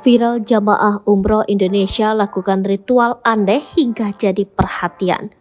Viral jamaah umroh Indonesia lakukan ritual aneh hingga jadi perhatian.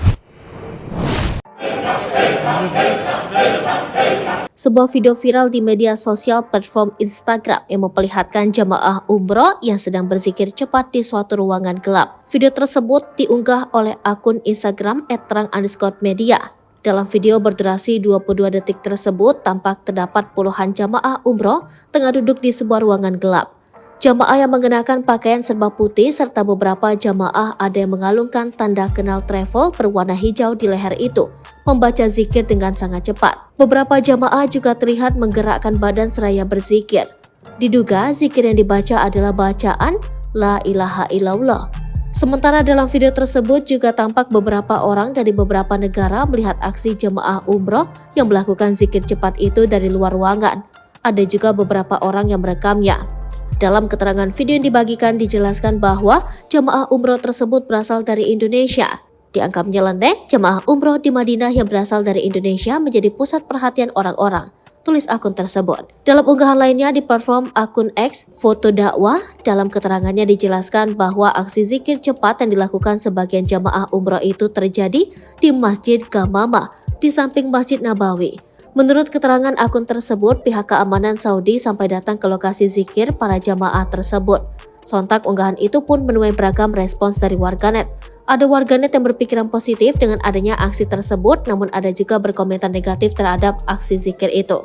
Sebuah video viral di media sosial platform Instagram yang memperlihatkan jamaah umroh yang sedang berzikir cepat di suatu ruangan gelap. Video tersebut diunggah oleh akun Instagram @terang_media. Dalam video berdurasi 22 detik tersebut, tampak terdapat puluhan jamaah umroh tengah duduk di sebuah ruangan gelap. Jamaah yang mengenakan pakaian serba putih serta beberapa jamaah ada yang mengalungkan tanda kenal travel berwarna hijau di leher itu, membaca zikir dengan sangat cepat. Beberapa jamaah juga terlihat menggerakkan badan seraya berzikir. Diduga zikir yang dibaca adalah bacaan La ilaha illallah. Sementara dalam video tersebut juga tampak beberapa orang dari beberapa negara melihat aksi jemaah umroh yang melakukan zikir cepat itu dari luar ruangan. Ada juga beberapa orang yang merekamnya. Dalam keterangan video yang dibagikan dijelaskan bahwa jemaah umroh tersebut berasal dari Indonesia. Dianggap nyeleneh, jemaah umroh di Madinah yang berasal dari Indonesia menjadi pusat perhatian orang-orang, tulis akun tersebut. Dalam unggahan lainnya di platform akun X, foto dakwah, dalam keterangannya dijelaskan bahwa aksi zikir cepat yang dilakukan sebagian jamaah umroh itu terjadi di Masjid Gamamah di samping Masjid Nabawi. Menurut keterangan akun tersebut, pihak keamanan Saudi sampai datang ke lokasi zikir para jamaah tersebut. Sontak unggahan itu pun menuai beragam respons dari warganet. Ada warganet yang berpikiran positif dengan adanya aksi tersebut, namun ada juga berkomentar negatif terhadap aksi zikir itu.